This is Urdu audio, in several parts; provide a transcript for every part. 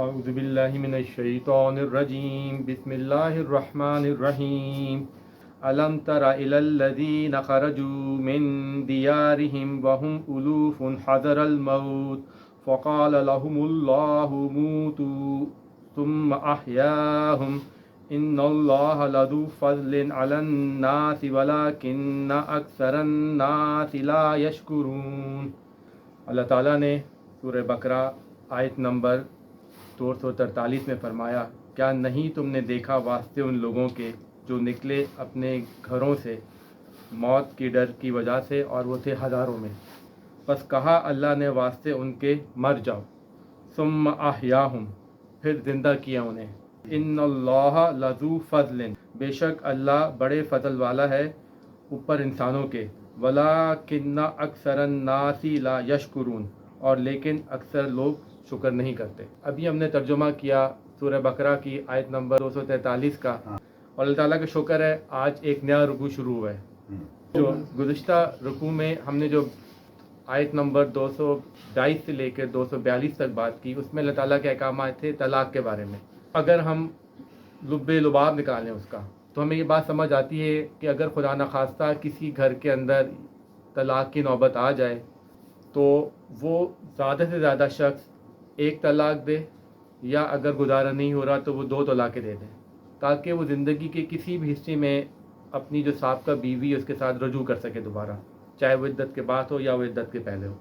اعوذ باللہ من الشیطان الرجیم بسم اللہ الرحمن الرحیم الم تر الی الذین خرجوا من دیارہم وهم الوف حذر الموت فقال لهم اللہ موتوا ثم احیاهم ان اللہ لذو فضل علی الناس ولکن اکثر الناس لا یشکرون۔ اللہ تعالیٰ نے سورہ بقرہ آیت نمبر 243 میں فرمایا، کیا نہیں تم نے دیکھا واسطے ان لوگوں کے جو نکلے اپنے گھروں سے موت کی ڈر کی وجہ سے، اور وہ تھے ہزاروں میں، بس کہا اللہ نے واسطے ان کے مر جاؤ، ثم احیاہم پھر زندہ کیا انہیں، ان اللہ لذو فضل بے شک اللہ بڑے فضل والا ہے اوپر انسانوں کے، ولکن اکثر الناس لا یشکرون اور لیکن اکثر لوگ شکر نہیں کرتے۔ ابھی ہم نے ترجمہ کیا سورہ بقرہ کی آیت نمبر 243 کا، اور اللہ تعالیٰ کا شکر ہے آج ایک نیا رکوع شروع ہوا ہے۔ جو گزشتہ رکوع میں ہم نے جو آیت نمبر 222 سے لے کے 242 تک بات کی، اس میں اللہ تعالیٰ کے احکامات تھے طلاق کے بارے میں۔ اگر ہم لب لباب نکالیں اس کا، تو ہمیں یہ بات سمجھ آتی ہے کہ اگر خدا نخواستہ کسی گھر کے اندر طلاق کی نوبت آ جائے تو وہ زیادہ سے زیادہ شخص ایک طلاق دے، یا اگر گزارا نہیں ہو رہا تو وہ 2 طلاقیں دے دیں، تاکہ وہ زندگی کے کسی بھی حصے میں اپنی جو سابقہ بیوی ہے اس کے ساتھ رجوع کر سکے دوبارہ، چاہے وہ عدت کے بعد ہو یا وہ عدت کے پہلے ہو۔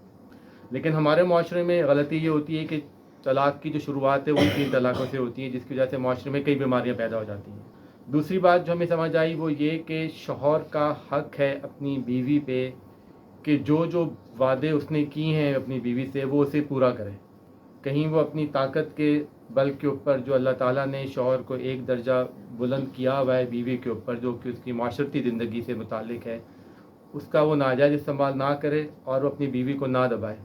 لیکن ہمارے معاشرے میں غلطی یہ ہوتی ہے کہ طلاق کی جو شروعات ہے وہ 3 طلاقوں سے ہوتی ہے، جس کی وجہ سے معاشرے میں کئی بیماریاں پیدا ہو جاتی ہیں۔ دوسری بات جو ہمیں سمجھ آئی وہ یہ کہ شوہر کا حق ہے اپنی بیوی پہ کہ جو وعدے اس نے کی ہیں اپنی بیوی سے وہ اسے پورا کرے۔ کہیں وہ اپنی طاقت کے بل کے اوپر جو اللہ تعالیٰ نے شوہر کو ایک درجہ بلند کیا ہوا ہے بیوی کے اوپر، جو کہ اس کی معاشرتی زندگی سے متعلق ہے، اس کا وہ ناجائز استعمال نہ کرے اور وہ اپنی بیوی کو نہ دبائے،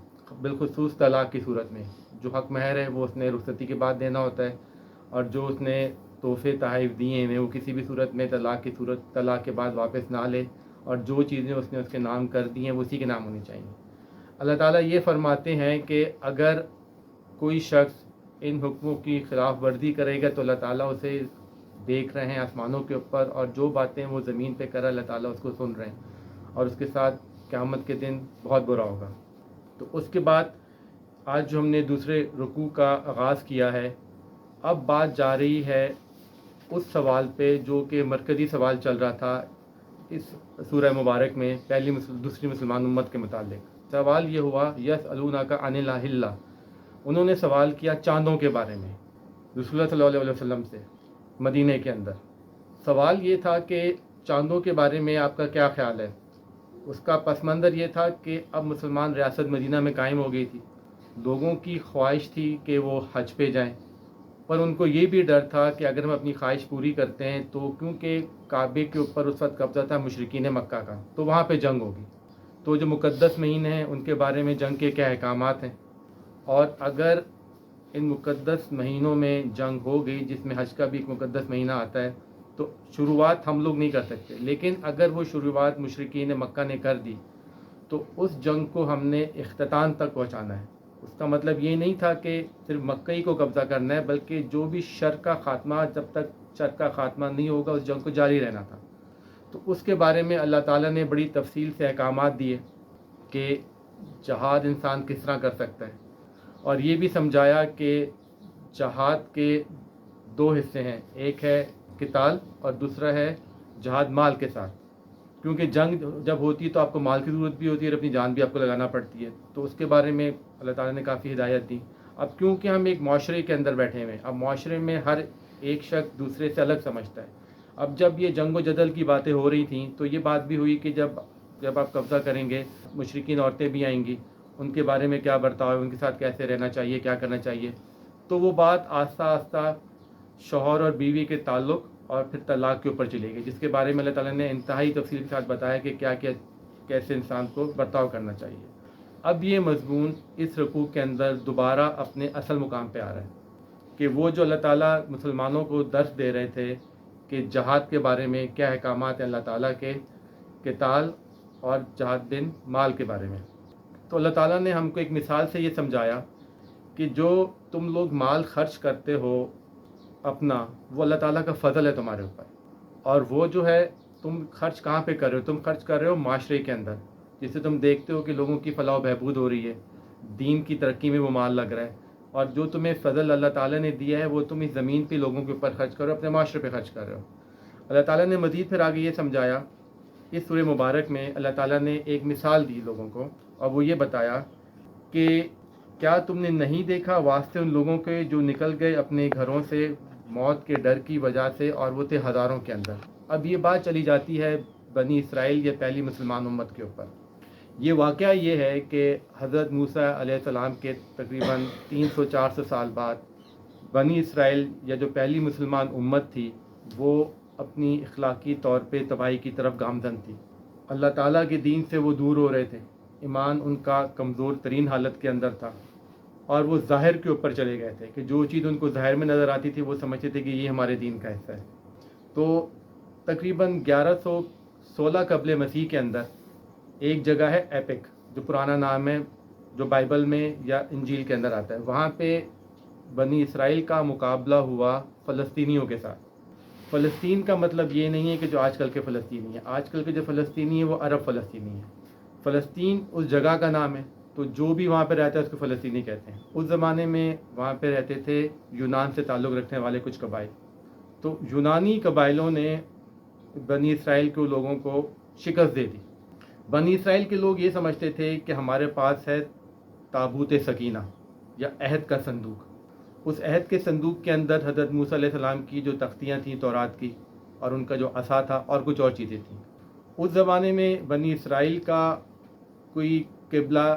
بالخصوص طلاق کی صورت میں۔ جو حق مہر ہے وہ اس نے رخصتی کے بعد دینا ہوتا ہے، اور جو اس نے تحفے تحائف دیے ہیں وہ کسی بھی صورت میں طلاق کے بعد واپس نہ لے، اور جو چیزیں اس نے اس کے نام کر دی ہیں وہ اسی کے نام ہونی چاہیے۔ اللہ تعالیٰ یہ فرماتے ہیں کہ اگر کوئی شخص ان حکموں کی خلاف ورزی کرے گا تو اللہ تعالیٰ اسے دیکھ رہے ہیں آسمانوں کے اوپر، اور جو باتیں وہ زمین پہ کرا اللہ تعالیٰ اس کو سن رہے ہیں، اور اس کے ساتھ قیامت کے دن بہت برا ہوگا۔ تو اس کے بعد آج جو ہم نے دوسرے رکوع کا آغاز کیا ہے، اب بات جا رہی ہے اس سوال پہ جو کہ مرکزی سوال چل رہا تھا اس سورہ مبارک میں دوسری مسلمان امت کے متعلق۔ سوال یہ ہوا یسألونک عن الأہلہ، انہوں نے سوال کیا چاندوں کے بارے میں رسول اللہ صلی اللہ علیہ وسلم سے مدینہ کے اندر۔ سوال یہ تھا کہ چاندوں کے بارے میں آپ کا کیا خیال ہے؟ اس کا پس منظر یہ تھا کہ اب مسلمان ریاست مدینہ میں قائم ہو گئی تھی، لوگوں کی خواہش تھی کہ وہ حج پہ جائیں، پر ان کو یہ بھی ڈر تھا کہ اگر ہم اپنی خواہش پوری کرتے ہیں تو کیونکہ کعبے کے اوپر اس وقت قبضہ تھا مشرکین مکہ کا، تو وہاں پہ جنگ ہوگی، تو جو مقدس مہینے ہیں ان کے بارے میں جنگ کے کیا احکامات ہیں، اور اگر ان مقدس مہینوں میں جنگ ہو گئی جس میں حج کا بھی ایک مقدس مہینہ آتا ہے تو شروعات ہم لوگ نہیں کر سکتے، لیکن اگر وہ شروعات مشرکین مکہ نے کر دی تو اس جنگ کو ہم نے اختتام تک پہنچانا ہے۔ اس کا مطلب یہ نہیں تھا کہ صرف مکہ ہی کو قبضہ کرنا ہے، بلکہ جو بھی شر کا خاتمہ، جب تک شر کا خاتمہ نہیں ہوگا اس جنگ کو جاری رہنا تھا۔ تو اس کے بارے میں اللہ تعالیٰ نے بڑی تفصیل سے احکامات دیے کہ جہاد انسان کس طرح کر سکتا ہے، اور یہ بھی سمجھایا کہ جہاد کے 2 حصے ہیں، ایک ہے قتال اور دوسرا ہے جہاد مال کے ساتھ، کیونکہ جنگ جب ہوتی ہے تو آپ کو مال کی ضرورت بھی ہوتی ہے اور اپنی جان بھی آپ کو لگانا پڑتی ہے، تو اس کے بارے میں اللہ تعالیٰ نے کافی ہدایت دی۔ اب کیونکہ ہم ایک معاشرے کے اندر بیٹھے ہوئے ہیں، اب معاشرے میں ہر ایک شخص دوسرے سے الگ سمجھتا ہے۔ اب جب یہ جنگ و جدل کی باتیں ہو رہی تھیں تو یہ بات بھی ہوئی کہ جب آپ قبضہ کریں گے مشرکین عورتیں بھی آئیں گی، ان کے بارے میں کیا برتاؤ ہے، ان کے ساتھ کیسے رہنا چاہیے، کیا کرنا چاہیے۔ تو وہ بات آہستہ آہستہ شوہر اور بیوی کے تعلق اور پھر طلاق کے اوپر چلے گئی، جس کے بارے میں اللہ تعالیٰ نے انتہائی تفصیل کے ساتھ بتایا کہ کیسے انسان کو برتاؤ کرنا چاہیے۔ اب یہ مضمون اس رکوع کے اندر دوبارہ اپنے اصل مقام پہ آ رہا ہے کہ وہ جو اللہ تعالیٰ مسلمانوں کو درس دے رہے تھے کہ جہاد کے بارے میں کیا احکامات ہیں اللہ تعالیٰ کے، قتال اور جہاد بن مال کے بارے میں، تو اللہ تعالیٰ نے ہم کو ایک مثال سے یہ سمجھایا کہ جو تم لوگ مال خرچ کرتے ہو اپنا، وہ اللہ تعالیٰ کا فضل ہے تمہارے اوپر، اور وہ جو ہے تم خرچ کہاں پہ کر رہے ہو؟ تم خرچ کر رہے ہو معاشرے کے اندر، جس سے تم دیکھتے ہو کہ لوگوں کی فلاح و بہبود ہو رہی ہے، دین کی ترقی میں وہ مال لگ رہا ہے، اور جو تمہیں فضل اللہ تعالیٰ نے دیا ہے وہ تم اس زمین پہ لوگوں کے اوپر خرچ کر رہے ہو، اپنے معاشرے پہ خرچ کر رہے ہو۔ اللہ تعالیٰ نے مزید پھر آگے یہ سمجھایا، اس سورہ مبارک میں اللہ تعالیٰ نے ایک مثال دی لوگوں کو، اور وہ یہ بتایا کہ کیا تم نے نہیں دیکھا واسطے ان لوگوں کے جو نکل گئے اپنے گھروں سے موت کے ڈر کی وجہ سے، اور وہ تھے ہزاروں کے اندر۔ اب یہ بات چلی جاتی ہے بنی اسرائیل یا پہلی مسلمان امت کے اوپر۔ یہ واقعہ یہ ہے کہ حضرت موسیٰ علیہ السلام کے تقریباً 300-400 سال بعد بنی اسرائیل یا جو پہلی مسلمان امت تھی وہ اپنی اخلاقی طور پہ تباہی کی طرف گامزن تھی۔ اللہ تعالیٰ کے دین سے وہ دور ہو رہے تھے، ایمان ان کا کمزور ترین حالت کے اندر تھا، اور وہ ظاہر کے اوپر چلے گئے تھے کہ جو چیز ان کو ظاہر میں نظر آتی تھی وہ سمجھتے تھے کہ یہ ہمارے دین کا حصہ ہے۔ تو تقریباً 1116 قبل مسیح کے اندر ایک جگہ ہے ایپک، جو پرانا نام ہے، جو بائبل میں یا انجیل کے اندر آتا ہے، وہاں پہ بنی اسرائیل کا مقابلہ ہوا فلسطینیوں کے ساتھ۔ فلسطین کا مطلب یہ نہیں ہے کہ جو آج کل کے فلسطینی ہیں، آج کل کے جو فلسطینی ہیں وہ عرب فلسطینی ہیں۔ فلسطین اس جگہ کا نام ہے، تو جو بھی وہاں پہ رہتا ہے اس کو فلسطینی کہتے ہیں۔ اس زمانے میں وہاں پہ رہتے تھے یونان سے تعلق رکھنے والے کچھ قبائل، تو یونانی قبائلوں نے بنی اسرائیل کے لوگوں کو شکست دے دی۔ بنی اسرائیل کے لوگ یہ سمجھتے تھے کہ ہمارے پاس ہے تابوت سکینہ یا عہد کا صندوق، اس عہد کے صندوق کے اندر حضرت موسیٰ علیہ السلام کی جو تختیاں تھیں تورات کی، اور ان کا جو عصا تھا، اور کچھ اور چیزیں تھیں۔ اس زمانے میں بنی اسرائیل کا کوئی قبلہ،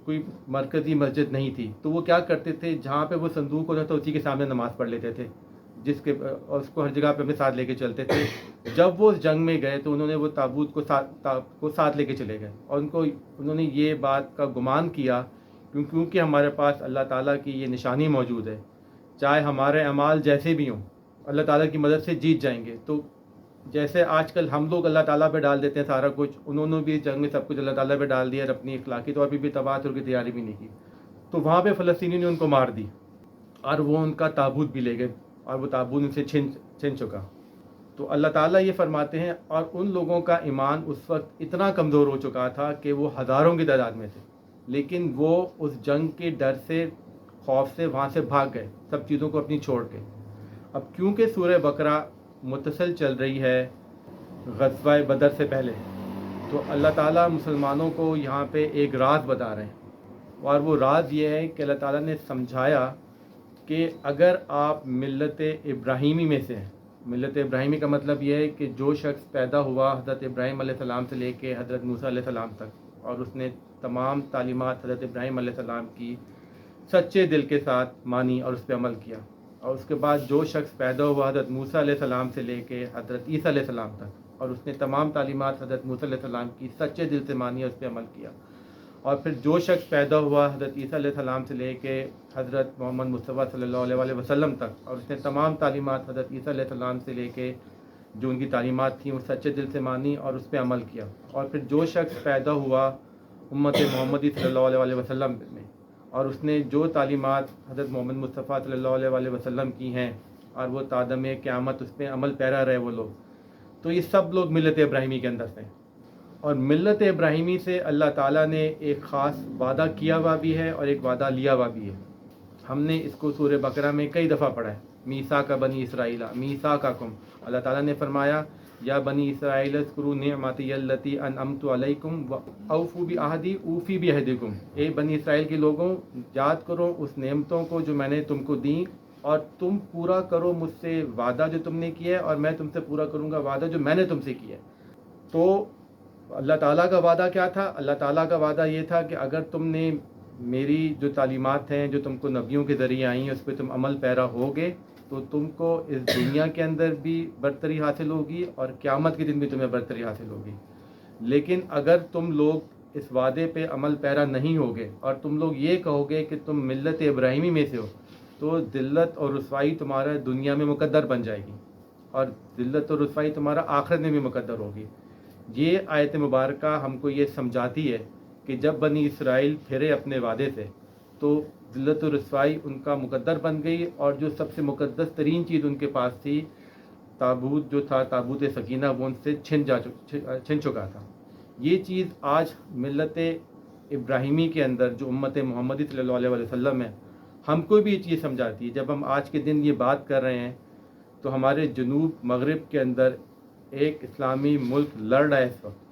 کوئی مرکزی مسجد نہیں تھی، تو وہ کیا کرتے تھے، جہاں پہ وہ صندوق ہوتا تھا اسی کے سامنے نماز پڑھ لیتے تھے، اور اس کو ہر جگہ پہ اپنے ساتھ لے کے چلتے تھے۔ جب وہ اس جنگ میں گئے تو انہوں نے وہ تابوت کو ساتھ لے کے چلے گئے، اور انہوں نے یہ بات کا گمان کیا کیونکہ ہمارے پاس اللہ تعالیٰ کی یہ نشانی موجود ہے، چاہے ہمارے اعمال جیسے بھی ہوں اللہ تعالیٰ کی مدد سے جیت جائیں گے۔ تو جیسے آج کل ہم لوگ اللہ تعالیٰ پہ ڈال دیتے ہیں سارا کچھ، انہوں نے بھی جنگ میں سب کچھ اللہ تعالیٰ پہ ڈال دیا اور اپنی اخلاقی طور پہ بھی تباہ کی تیاری بھی نہیں کی۔ تو وہاں پہ فلسطینی نے ان کو مار دی، اور وہ ان کا تابوت بھی لے گئے، اور وہ تابوت ان سے چھن چکا۔ تو اللہ تعالیٰ یہ فرماتے ہیں، اور ان لوگوں کا ایمان اس وقت اتنا کمزور ہو چکا تھا کہ وہ ہزاروں کی تعداد میں تھے، لیکن وہ اس جنگ کے ڈر سے، خوف سے وہاں سے بھاگ گئے، سب چیزوں کو اپنی چھوڑ کے۔ اب کیونکہ سورہ بقرہ متصل چل رہی ہے غزوہ بدر سے پہلے، تو اللہ تعالیٰ مسلمانوں کو یہاں پہ ایک راز بتا رہے ہیں، اور وہ راز یہ ہے کہ اللہ تعالیٰ نے سمجھایا کہ اگر آپ ملت ابراہیمی میں سے ہیں، ملت ابراہیمی کا مطلب یہ ہے کہ جو شخص پیدا ہوا حضرت ابراہیم علیہ السلام سے لے کے حضرت موسیٰ علیہ السلام تک، اور اس نے تمام تعلیمات حضرت ابراہیم علیہ السلام کی سچے دل کے ساتھ مانی اور اس پہ عمل کیا، اور اس کے بعد جو شخص پیدا ہوا حضرت موسیٰ علیہ السلام سے لے کے حضرت عیسیٰ علیہ السلام تک، اور اس نے تمام تعلیمات حضرت موسیٰ علیہ السلام کی سچے دل سے مانی اور اس پہ عمل کیا، اور پھر جو شخص پیدا ہوا حضرت عیسیٰ علیہ السلام سے لے کے حضرت محمد مصطفیٰ صلی اللہ علیہ وسلم تک، اور اس نے تمام تعلیمات حضرت عیسیٰ علیہ السلام سے لے کے جو ان کی تعلیمات تھیں وہ سچے دل سے مانی اور اس پہ عمل کیا، اور پھر جو شخص پیدا ہوا امت محمدی صلی اللہ علیہ وسلم میں، اور اس نے جو تعلیمات حضرت محمد مصطفیٰ صلی اللہ علیہ وسلم کی ہیں اور وہ تادم قیامت اس پہ عمل پیرا رہے وہ لوگ، تو یہ سب لوگ ملت ابراہیمی کے اندر سے۔ اور ملت ابراہیمی سے اللہ تعالیٰ نے ایک خاص وعدہ کیا ہوا بھی ہے اور ایک وعدہ لیا ہوا بھی ہے۔ ہم نے اس کو سورہ بقرہ میں کئی دفعہ پڑھا ہے، میثاق بنی اسرائیل، میثاقکم، اللہ تعالیٰ نے فرمایا یا بنی اسرائیل اذکروا نعمتی التی انعمت علیکم واوفوا بعہدی اوفی بعہدکم، اے بنی اسرائیل کے لوگوں یاد کرو اس نعمتوں کو جو میں نے تم کو دیں، اور تم پورا کرو مجھ سے وعدہ جو تم نے کیا ہے، اور میں تم سے پورا کروں گا وعدہ جو میں نے تم سے کیا ہے۔ تو اللہ تعالیٰ کا وعدہ کیا تھا؟ اللہ تعالیٰ کا وعدہ یہ تھا کہ اگر تم نے میری جو تعلیمات ہیں جو تم کو نبیوں کے ذریعے آئی ہیں اس پہ تم عمل پیرا ہوگے تو تم کو اس دنیا کے اندر بھی برتری حاصل ہوگی اور قیامت کے دن بھی تمہیں برتری حاصل ہوگی۔ لیکن اگر تم لوگ اس وعدے پہ عمل پیرا نہیں ہوگے اور تم لوگ یہ کہو گے کہ تم ملت ابراہیمی میں سے ہو، تو ذلت اور رسوائی تمہارا دنیا میں مقدر بن جائے گی، اور ذلت اور رسوائی تمہارا آخرت میں بھی مقدر ہوگی۔ یہ آیت مبارکہ ہم کو یہ سمجھاتی ہے کہ جب بنی اسرائیل پھرے اپنے وعدے سے تو ذلت و رسوائی ان کا مقدر بن گئی، اور جو سب سے مقدس ترین چیز ان کے پاس تھی، تابوت جو تھا، تابوت سکینہ، وہ ان سے چھن چکا تھا۔ یہ چیز آج ملت ابراہیمی کے اندر جو امت محمدی صلی اللہ علیہ وسلم ہے، ہم کو بھی یہ چیز سمجھاتی ہے۔ جب ہم آج کے دن یہ بات کر رہے ہیں تو ہمارے جنوب مغرب کے اندر ایک اسلامی ملک لڑ رہا ہے اس وقت،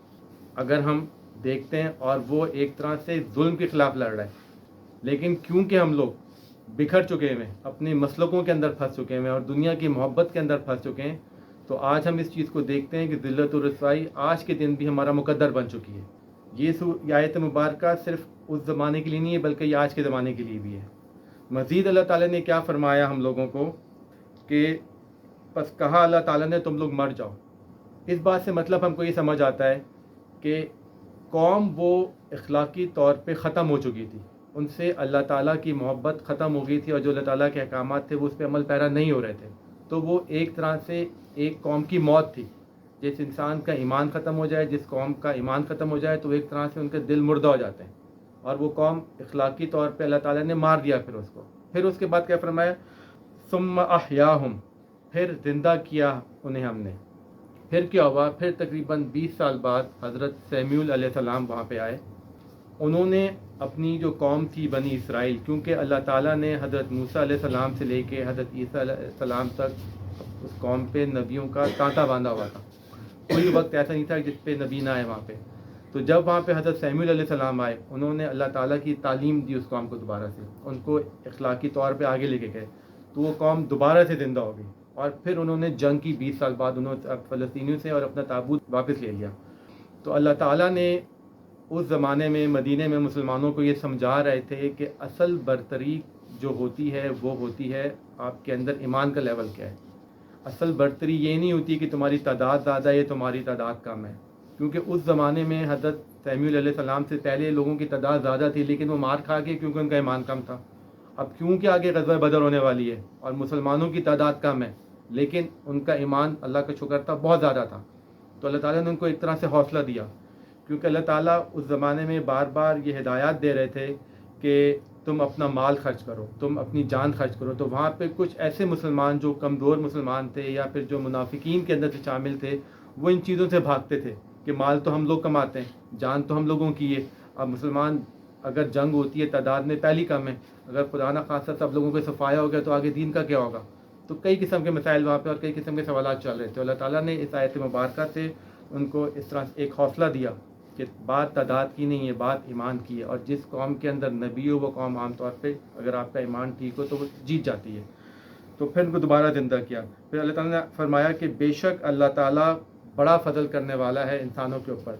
اگر ہم دیکھتے ہیں، اور وہ ایک طرح سے ظلم کے خلاف لڑ رہا ہے، لیکن کیونکہ ہم لوگ بکھر چکے ہوئے ہیں، اپنے مسلکوں کے اندر پھنس چکے ہیں اور دنیا کی محبت کے اندر پھنس چکے ہیں، تو آج ہم اس چیز کو دیکھتے ہیں کہ ذلت و رسوائی آج کے دن بھی ہمارا مقدر بن چکی ہے۔ یہ آیت مبارکہ صرف اس زمانے کے لیے نہیں ہے، بلکہ یہ آج کے زمانے کے لیے بھی ہے۔ مزید اللہ تعالیٰ نے کیا فرمایا ہم لوگوں کو کہ پس کہا اللہ تعالیٰ نے تم لوگ مر جاؤ۔ اس بات سے مطلب ہم کو یہ سمجھ آتا ہے کہ قوم وہ اخلاقی طور پہ ختم ہو چکی تھی، ان سے اللہ تعالیٰ کی محبت ختم ہو گئی تھی، اور جو اللہ تعالیٰ کے احکامات تھے وہ اس پہ عمل پیرا نہیں ہو رہے تھے، تو وہ ایک طرح سے ایک قوم کی موت تھی۔ جس انسان کا ایمان ختم ہو جائے، جس قوم کا ایمان ختم ہو جائے، تو ایک طرح سے ان کے دل مردہ ہو جاتے ہیں، اور وہ قوم اخلاقی طور پہ اللہ تعالیٰ نے مار دیا پھر اس کو۔ پھر اس کے بعد کیا فرمایا؟ ثم احیاہم، پھر زندہ کیا انہیں ہم نے۔ پھر کیا ہوا؟ پھر تقریباً 20 سال بعد حضرت سمیعول علیہ السلام وہاں پہ آئے۔ انہوں نے اپنی جو قوم تھی بنی اسرائیل، کیونکہ اللہ تعالیٰ نے حضرت موسیٰ علیہ السلام سے لے کے حضرت عیسیٰ علیہ السلام تک اس قوم پہ نبیوں کا تانتا باندھا ہوا تھا، کوئی وقت ایسا نہیں تھا جس پہ نبی نہ آئے وہاں پہ۔ تو جب وہاں پہ حضرت سمیعول علیہ السلام آئے، انہوں نے اللہ تعالیٰ کی تعلیم دی اس قوم کو، دوبارہ سے ان کو اخلاقی طور پہ آگے لے کے گئے، تو وہ قوم دوبارہ سے زندہ ہو گئی، اور پھر انہوں نے جنگ کی 20 سال بعد، انہوں نے فلسطینیوں سے اور اپنا تابوت واپس لے لیا۔ تو اللہ تعالیٰ نے اس زمانے میں مدینے میں مسلمانوں کو یہ سمجھا رہے تھے کہ اصل برتری جو ہوتی ہے وہ ہوتی ہے آپ کے اندر ایمان کا لیول کیا ہے۔ اصل برتری یہ نہیں ہوتی کہ تمہاری تعداد زیادہ ہے، تمہاری تعداد کم ہے، کیونکہ اس زمانے میں حضرت سمیعول علیہ السلام سے پہلے لوگوں کی تعداد زیادہ تھی، لیکن وہ مار کھا کے، کیونکہ ان کا ایمان کم تھا۔ اب کیونکہ آگے غزوہ بدر ہونے والی ہے اور مسلمانوں کی تعداد کم ہے، لیکن ان کا ایمان اللہ کا شکر تھا بہت زیادہ تھا، تو اللہ تعالیٰ نے ان کو ایک طرح سے حوصلہ دیا، کیونکہ اللہ تعالیٰ اس زمانے میں بار بار یہ ہدایات دے رہے تھے کہ تم اپنا مال خرچ کرو، تم اپنی جان خرچ کرو۔ تو وہاں پہ کچھ ایسے مسلمان جو کمزور مسلمان تھے یا پھر جو منافقین کے اندر سے شامل تھے، وہ ان چیزوں سے بھاگتے تھے کہ مال تو ہم لوگ کماتے ہیں، جان تو ہم لوگوں کی ہے، اب مسلمان اگر جنگ ہوتی ہے تعداد میں پہلی کم ہے، اگر خدا نہ خاصہ سب لوگوں کو صفایا ہو گیا تو آگے دین کا کیا ہوگا؟ تو کئی قسم کے مسائل وہاں پہ اور کئی قسم کے سوالات چل رہے تھے۔ اللہ تعالیٰ نے اس آیت مبارکہ سے ان کو اس طرح ایک حوصلہ دیا کہ بات تعداد کی نہیں ہے، بات ایمان کی ہے، اور جس قوم کے اندر نبی ہو وہ قوم عام طور پہ اگر آپ کا ایمان ٹھیک ہو تو وہ جیت جاتی ہے۔ تو پھر ان کو دوبارہ زندہ کیا۔ پھر اللہ تعالیٰ نے فرمایا کہ بے شک اللہ تعالیٰ بڑا فضل کرنے والا ہے انسانوں کے اوپر۔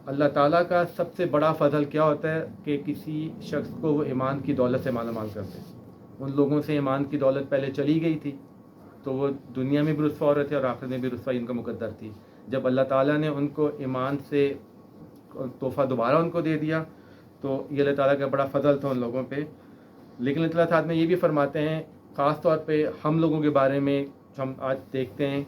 اللہ تعالیٰ کا سب سے بڑا فضل کیا ہوتا ہے کہ کسی شخص کو وہ ایمان کی دولت سے مالا مال کرتے ہیں۔ ان لوگوں سے ایمان کی دولت پہلے چلی گئی تھی تو وہ دنیا میں بھی رسوا ہو رہے تھے اور آخرت میں بھی رسوائی ان کا مقدر تھی۔ جب اللہ تعالیٰ نے ان کو ایمان سے تحفہ دوبارہ ان کو دے دیا تو یہ اللہ تعالیٰ کا بڑا فضل تھا ان لوگوں پہ۔ لیکن اللہ تعالیٰ ساتھ میں یہ بھی فرماتے ہیں، خاص طور پہ ہم لوگوں کے بارے میں ہم آج دیکھتے ہیں،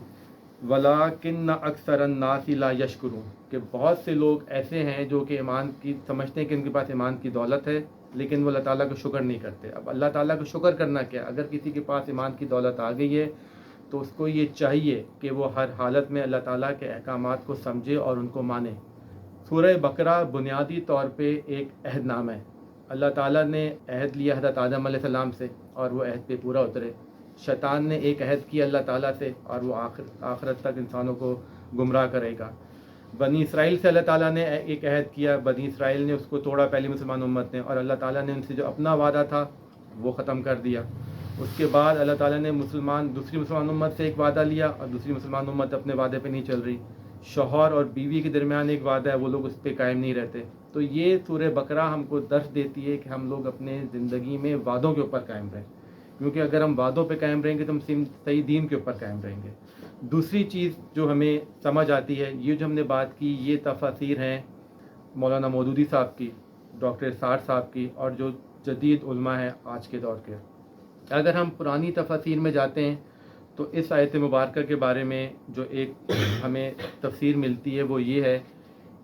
وَلَٰكِنَّ أَكْثَرَ النَّاسِ لَا يَشْكُرُونَ، کہ بہت سے لوگ ایسے ہیں جو کہ ایمان کی سمجھتے ہیں کہ ان کے پاس ایمان کی دولت ہے، لیکن وہ اللہ تعالیٰ کا شکر نہیں کرتے۔ اب اللہ تعالیٰ کا شکر کرنا کیا؟ اگر کسی کے پاس ایمان کی دولت آ گئی ہے تو اس کو یہ چاہیے کہ وہ ہر حالت میں اللہ تعالیٰ کے احکامات کو سمجھے اور ان کو مانے۔ سورہ بقرہ بنیادی طور پہ ایک عہد نامہ ہے۔ اللہ تعالیٰ نے عہد لیا حضرت آدم علیہ السلام سے اور وہ عہد پہ پورا اترے۔ شیطان نے ایک عہد کیا اللہ تعالیٰ سے اور وہ آخرت تک انسانوں کو گمراہ کرے گا۔ بنی اسرائیل سے اللہ تعالیٰ نے ایک عہد کیا، بنی اسرائیل نے اس کو توڑا پہلی مسلمان امت نے، اور اللہ تعالیٰ نے ان سے جو اپنا وعدہ تھا وہ ختم کر دیا۔ اس کے بعد اللہ تعالیٰ نے دوسری مسلمان امت سے ایک وعدہ لیا اور دوسری مسلمان امت اپنے وعدے پہ نہیں چل رہی۔ شوہر اور بیوی کے درمیان ایک وعدہ ہے، وہ لوگ اس پہ قائم نہیں رہتے۔ تو یہ سورہ بقرہ ہم کو درس دیتی ہے کہ ہم لوگ اپنے زندگی میں وعدوں کے اوپر قائم رہیں، کیونکہ اگر ہم وعدوں پہ قائم رہیں گے تو ہم صحیح دین کے اوپر قائم رہیں گے۔ دوسری چیز جو ہمیں سمجھ آتی ہے، یہ جو ہم نے بات کی، یہ تفاسیر ہیں مولانا مودودی صاحب کی، ڈاکٹر اسرار صاحب کی، اور جو جدید علماء ہیں آج کے دور کے۔ اگر ہم پرانی تفاسیر میں جاتے ہیں تو اس آیت مبارکہ کے بارے میں جو ایک ہمیں تفسیر ملتی ہے وہ یہ ہے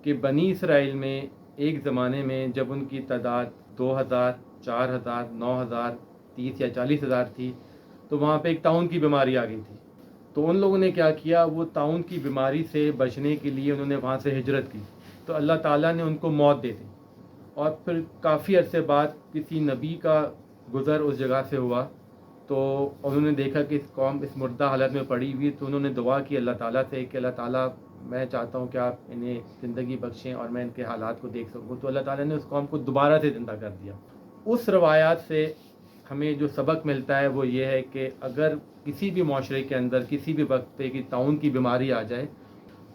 کہ بنی اسرائیل میں ایک زمانے میں جب ان کی تعداد 2000 4,000 9,000 30 یا 40,000 تھی، تو وہاں پہ ایک طاعون کی بیماری آ گئی تھی. تو ان لوگوں نے کیا کیا، وہ طاعون کی بیماری سے بچنے کے لیے انہوں نے وہاں سے ہجرت کی. تو اللہ تعالیٰ نے ان کو موت دے دی. اور پھر کافی عرصے بعد کسی نبی کا گزر اس جگہ سے ہوا، تو انہوں نے دیکھا کہ اس قوم اس مردہ حالت میں پڑی ہوئی. تو انہوں نے دعا کی اللہ تعالیٰ سے کہ اللہ تعالیٰ میں چاہتا ہوں کہ آپ انہیں زندگی بخشیں اور میں ان کے حالات کو دیکھ سکوں. تو اللہ تعالیٰ نے اس قوم کو دوبارہ سے زندہ کر دیا. اس روایات سے ہمیں جو سبق ملتا ہے وہ یہ ہے کہ اگر کسی بھی معاشرے کے اندر کسی بھی وقت پہ کہ طاعون کی بیماری آ جائے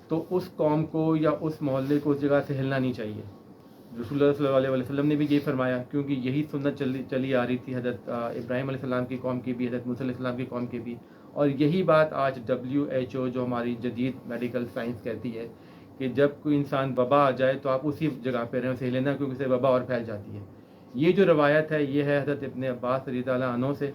تو اس قوم کو یا اس محلے کو اس جگہ سے ہلنا نہیں چاہیے. رسول اللہ صلی اللہ علیہ وسلم نے بھی یہ فرمایا، کیونکہ یہی سنت چلی آ رہی تھی حضرت ابراہیم علیہ السلام کی قوم کی بھی، حضرت موسیٰ علیہ السلام کی قوم کی بھی. اور یہی بات آج WHO جو ہماری جدید میڈیکل سائنس کہتی ہے کہ جب کوئی انسان وبا آ جائے تو آپ اسی جگہ پہ رہیں، اسے لینا، کیونکہ اسے وبا اور پھیل جاتی ہے. یہ جو روایت ہے یہ ہے حضرت ابن عباس رضی اللہ عنہ سے.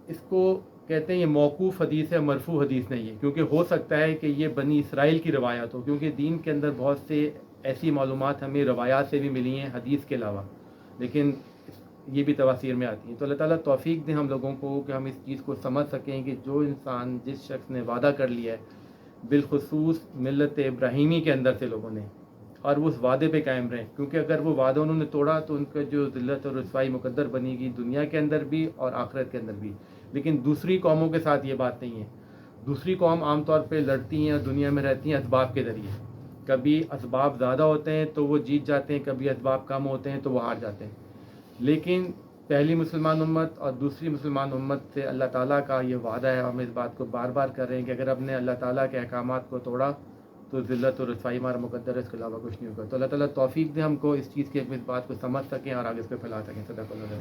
اس کو کہتے ہیں یہ موقوف حدیث ہے، مرفوع حدیث نہیں ہے، کیونکہ ہو سکتا ہے کہ یہ بنی اسرائیل کی روایت ہو، کیونکہ دین کے اندر بہت سے ایسی معلومات ہمیں روایات سے بھی ملی ہیں حدیث کے علاوہ، لیکن یہ بھی تواتیر میں آتی ہیں. تو اللہ تعالیٰ توفیق دیں ہم لوگوں کو کہ ہم اس چیز کو سمجھ سکیں کہ جو انسان جس شخص نے وعدہ کر لیا ہے، بالخصوص ملت ابراہیمی کے اندر سے لوگوں نے، اور وہ اس وعدے پہ قائم رہیں، کیونکہ اگر وہ وعدہ انہوں نے توڑا تو ان کا جو ذلت اور رسوائی مقدر بنے گی دنیا کے اندر بھی اور آخرت کے اندر بھی. لیکن دوسری قوموں کے ساتھ یہ بات نہیں ہے. دوسری قوم عام طور پہ لڑتی ہیں اور دنیا میں رہتی ہیں اسباب کے ذریعے. کبھی اسباب زیادہ ہوتے ہیں تو وہ جیت جاتے ہیں، کبھی اسباب کم ہوتے ہیں تو وہ ہار جاتے ہیں. لیکن پہلی مسلمان امت اور دوسری مسلمان امت سے اللہ تعالیٰ کا یہ وعدہ ہے، ہم اس بات کو بار بار کر رہے ہیں کہ اگر ہم نے اللہ تعالیٰ کے احکامات کو توڑا تو ذلت اور رسوائی ہمارا مقدر ہے، اس کے علاوہ کچھ نہیں ہوگا. تو اللہ تعالیٰ توفیق دے ہم کو اس چیز کے اس بات کو سمجھ سکیں اور آگے اس پہ پھیلا سکیں. صدق اللہ.